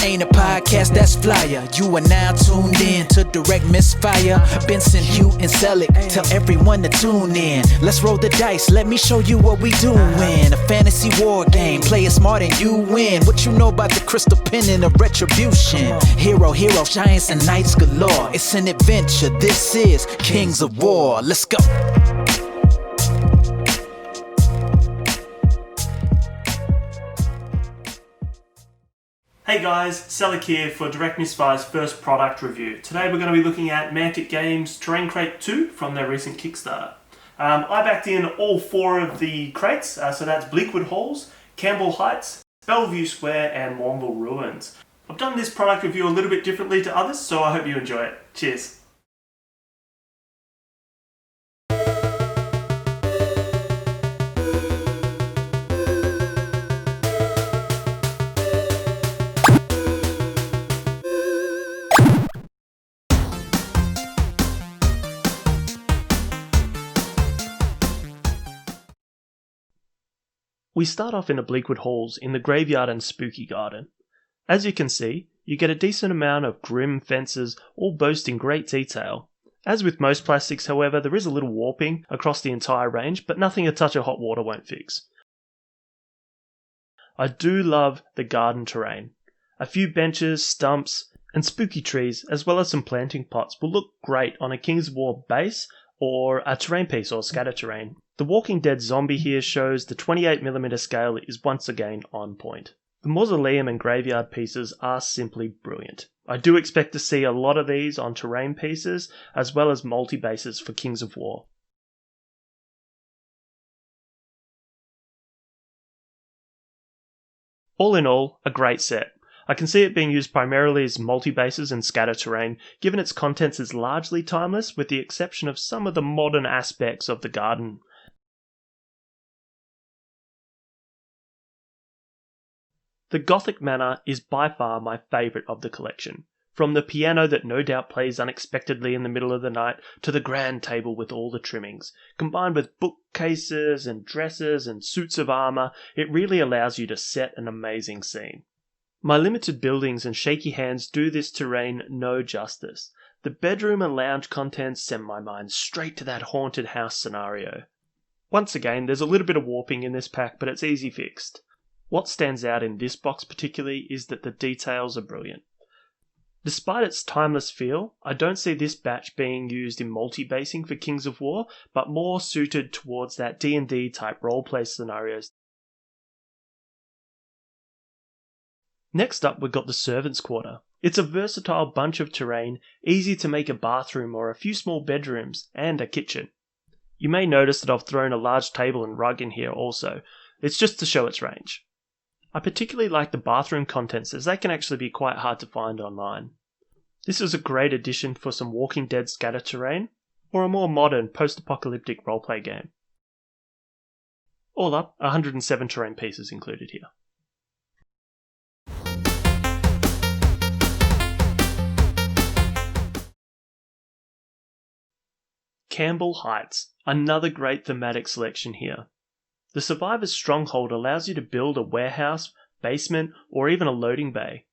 ain't a podcast that's flyer. You are now tuned in to Direct Misfire. Benson, Hugh, and Sellick. Tell everyone to tune in. Let's roll the dice. Let me show you what we doing. A fantasy war game. Play it smart and you win. What you know about the crystal pen and the retribution? Heroes, giants, and knights galore. It's an adventure. This is Kings of War. Let's go. Hey guys, Sellick here for Direct Misfire's first product review. Today we're going to be looking at Mantic Games Terrain Crate 2 from their recent Kickstarter. I backed in all 4 of the crates, so that's Bleakwood Halls, Campbell Heights, Bellevue Square and Mournful Ruins. I've done this product review a little bit differently to others, so I hope you enjoy it. Cheers! We start off in the Bleakwood Halls in the graveyard and spooky garden. As you can see, you get a decent amount of grim fences, all boasting great detail. As with most plastics, however, there is a little warping across the entire range, but nothing a touch of hot water won't fix. I do love the garden terrain. A few benches, stumps, and spooky trees, as well as some planting pots, will look great on a Kings of War base or a terrain piece or scatter terrain. The Walking Dead zombie here shows the 28mm scale is once again on point. The mausoleum and graveyard pieces are simply brilliant. I do expect to see a lot of these on terrain pieces as well as multi-bases for Kings of War. All in all, a great set. I can see it being used primarily as multi-bases and scatter terrain, given its contents is largely timeless with the exception of some of the modern aspects of the garden. The Gothic Manor is by far my favourite of the collection. From the piano that no doubt plays unexpectedly in the middle of the night to the grand table with all the trimmings. Combined with bookcases and dressers and suits of armour, it really allows you to set an amazing scene. My limited buildings and shaky hands do this terrain no justice. The bedroom and lounge contents send my mind straight to that haunted house scenario. Once again, there's a little bit of warping in this pack, but it's easy fixed. What stands out in this box particularly is that the details are brilliant. Despite its timeless feel, I don't see this batch being used in multi-basing for Kings of War, but more suited towards that D&D type roleplay scenarios. Next up, we've got the Servants' Quarter. It's a versatile bunch of terrain, easy to make a bathroom or a few small bedrooms, and a kitchen. You may notice that I've thrown a large table and rug in here also. It's just to show its range. I particularly like the bathroom contents as they can actually be quite hard to find online. This is a great addition for some Walking Dead scatter terrain, or a more modern post-apocalyptic roleplay game. All up, 107 terrain pieces included here. Campbell Heights, another great thematic selection here. The Survivor's Stronghold allows you to build a warehouse, basement, or even a loading bay.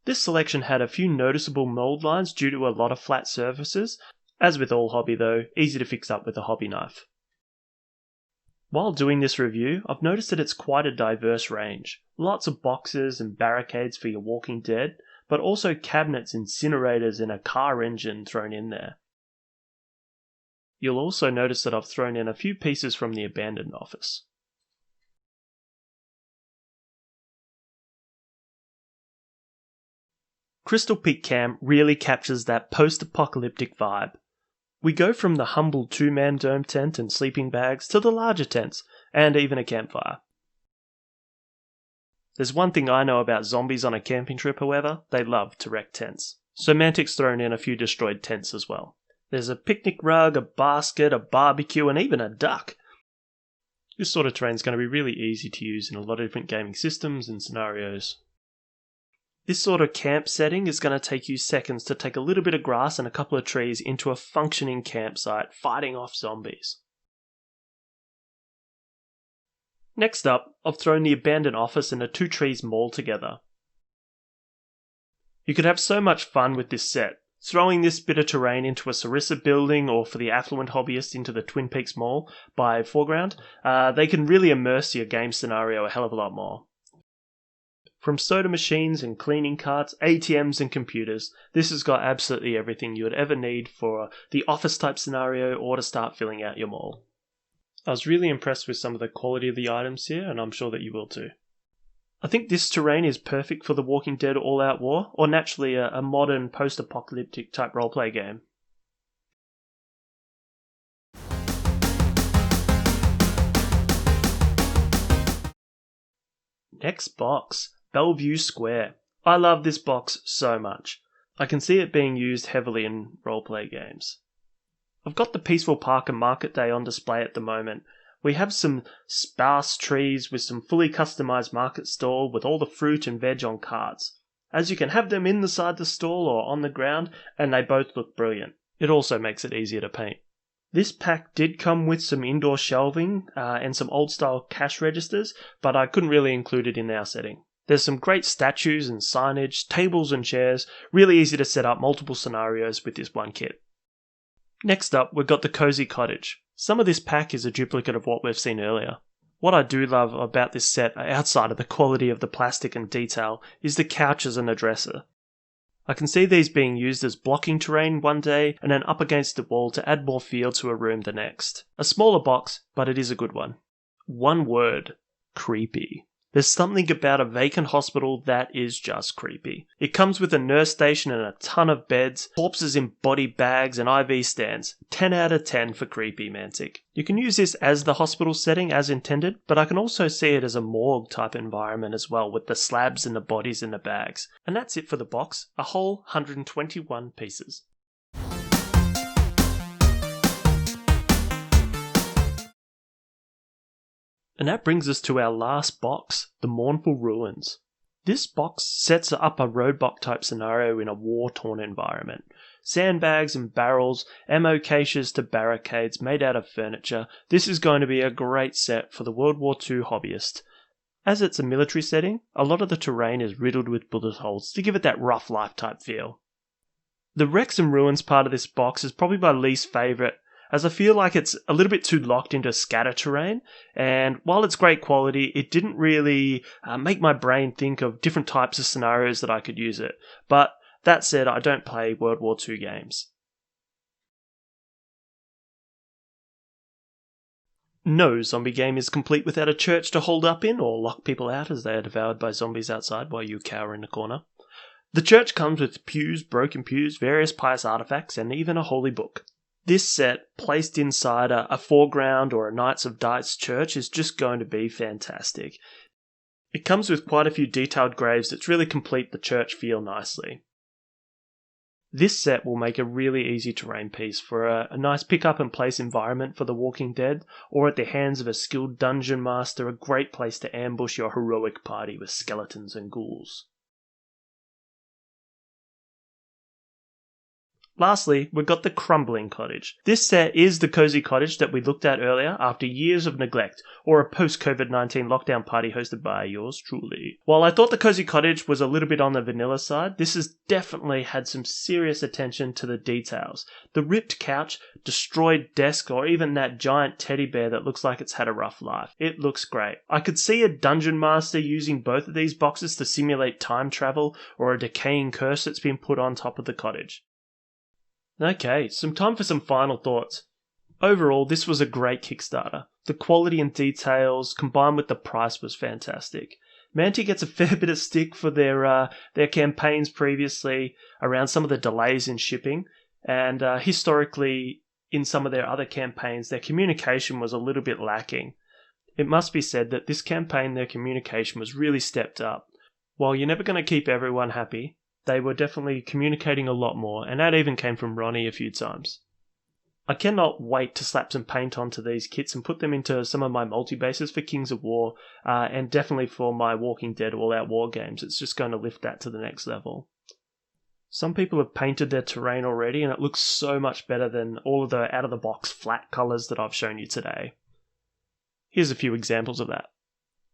This selection had a few noticeable mold lines due to a lot of flat surfaces, as with all hobby though, easy to fix up with a hobby knife. While doing this review, I've noticed that it's quite a diverse range. Lots of boxes and barricades for your Walking Dead, but also cabinets, incinerators, and a car engine thrown in there. You'll also notice that I've thrown in a few pieces from the abandoned office. Crystal Peak Camp really captures that post-apocalyptic vibe. We go from the humble 2-man dome tent and sleeping bags to the larger tents, and even a campfire. There's one thing I know about zombies on a camping trip, however, they love to wreck tents. So Mantic's thrown in a few destroyed tents as well. There's a picnic rug, a basket, a barbecue, and even a duck. This sort of terrain is going to be really easy to use in a lot of different gaming systems and scenarios. This sort of camp setting is going to take you seconds to take a little bit of grass and a couple of trees into a functioning campsite, fighting off zombies. Next up, I've thrown the abandoned office and the 2 trees mall together. You could have so much fun with this set. Throwing this bit of terrain into a Sarissa building, or for the affluent hobbyist into the Twin Peaks Mall by foreground, they can really immerse your game scenario a hell of a lot more. From soda machines and cleaning carts, ATMs and computers, this has got absolutely everything you would ever need for the office type scenario or to start filling out your mall. I was really impressed with some of the quality of the items here, and I'm sure that you will too. I think this terrain is perfect for the Walking Dead All-Out War, or naturally a modern post-apocalyptic type roleplay game. Next box, Bellevue Square. I love this box so much. I can see it being used heavily in roleplay games. I've got the Peaceful Park and Market Day on display at the moment. We have some sparse trees with some fully customized market stall with all the fruit and veg on carts. As you can have them inside the stall or on the ground, and they both look brilliant. It also makes it easier to paint. This pack did come with some indoor shelving and some old style cash registers, but I couldn't really include it in our setting. There's some great statues and signage, tables and chairs, really easy to set up multiple scenarios with this one kit. Next up, we've got the Cozy Cottage. Some of this pack is a duplicate of what we've seen earlier. What I do love about this set, outside of the quality of the plastic and detail, is the couches and the dresser. I can see these being used as blocking terrain one day and then up against the wall to add more feel to a room the next. A smaller box, but it is a good one. One word: creepy. There's something about a vacant hospital that is just creepy. It comes with a nurse station and a ton of beds, corpses in body bags and IV stands. 10 out of 10 for creepy, Mantic. You can use this as the hospital setting as intended, but I can also see it as a morgue type environment as well, with the slabs and the bodies in the bags. And that's it for the box, a whole 121 pieces. And that brings us to our last box, the Mournful Ruins. This box sets up a roadblock type scenario in a war-torn environment. Sandbags and barrels, ammo caches to barricades made out of furniture. This is going to be a great set for the World War II hobbyist. As it's a military setting, a lot of the terrain is riddled with bullet holes to give it that rough life type feel. The wrecks and ruins part of this box is probably my least favourite, as I feel like it's a little bit too locked into scatter terrain, and while it's great quality, it didn't really make my brain think of different types of scenarios that I could use it. But that said, I don't play World War II games. No zombie game is complete without a church to hold up in or lock people out as they are devoured by zombies outside while you cower in the corner. The church comes with pews, broken pews, various pious artifacts, and even a holy book. This set, placed inside a foreground or a Knights of Dice church, is just going to be fantastic. It comes with quite a few detailed graves that really complete the church feel nicely. This set will make a really easy terrain piece for a nice pick up and place environment for The Walking Dead, or at the hands of a skilled dungeon master, a great place to ambush your heroic party with skeletons and ghouls. Lastly, we've got the Crumbling Cottage. This set is the cozy cottage that we looked at earlier after years of neglect, or a post-COVID-19 lockdown party hosted by yours truly. While I thought the cozy cottage was a little bit on the vanilla side, this has definitely had some serious attention to the details. The ripped couch, destroyed desk, or even that giant teddy bear that looks like it's had a rough life. It looks great. I could see a dungeon master using both of these boxes to simulate time travel, or a decaying curse that's been put on top of the cottage. Okay, some time for some final thoughts. Overall, this was a great Kickstarter. The quality and details combined with the price was fantastic. Mantic gets a fair bit of stick for their campaigns previously around some of the delays in shipping, and historically in some of their other campaigns their communication was a little bit lacking. It must be said that this campaign their communication was really stepped up. While you're never going to keep everyone happy, they were definitely communicating a lot more, and that even came from Ronnie a few times. I cannot wait to slap some paint onto these kits and put them into some of my multi-bases for Kings of War, and definitely for my Walking Dead All-Out War games. It's just going to lift that to the next level. Some people have painted their terrain already, and it looks so much better than all of the out-of-the-box flat colours that I've shown you today. Here's a few examples of that.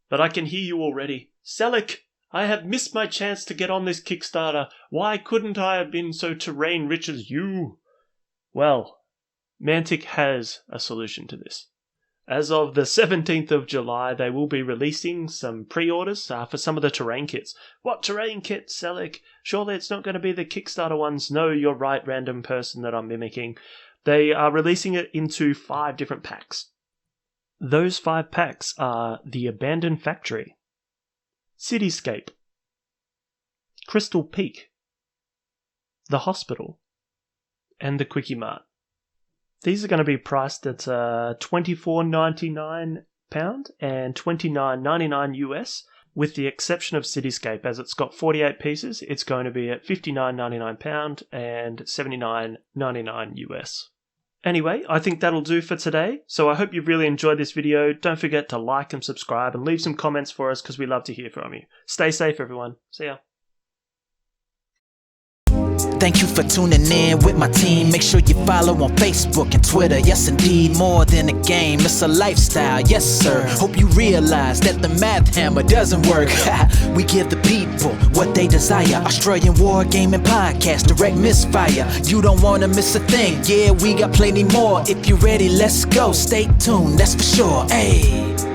But I can hear you already. Sellick! I have missed my chance to get on this Kickstarter. Why couldn't I have been so terrain rich as you? Well, Mantic has a solution to this. As of the 17th of July, they will be releasing some pre-orders for some of the terrain kits. What terrain kits, Sellick? Surely it's not going to be the Kickstarter ones. No, you're right, random person that I'm mimicking. They are releasing it into 5 different packs. Those 5 packs are the Abandoned Factory, Cityscape, Crystal Peak, the Hospital, and the Quickie Mart. These are going to be priced at £24.99 and $29.99 US, with the exception of Cityscape. As it's got 48 pieces, it's going to be at £59.99 and $79.99 US. Anyway, I think that'll do for today, so I hope you've really enjoyed this video. Don't forget to like and subscribe and leave some comments for us because we love to hear from you. Stay safe, everyone. See ya. Thank you for tuning in with my team. Make sure you follow on Facebook and Twitter. Yes, indeed, more than a game, it's a lifestyle. Yes, sir. Hope you realize that the math hammer doesn't work. We give the people what they desire. Australian Wargaming Podcast, direct Misfire. You don't want to miss a thing. Yeah, we got plenty more. If you're ready, let's go. Stay tuned, that's for sure. Hey.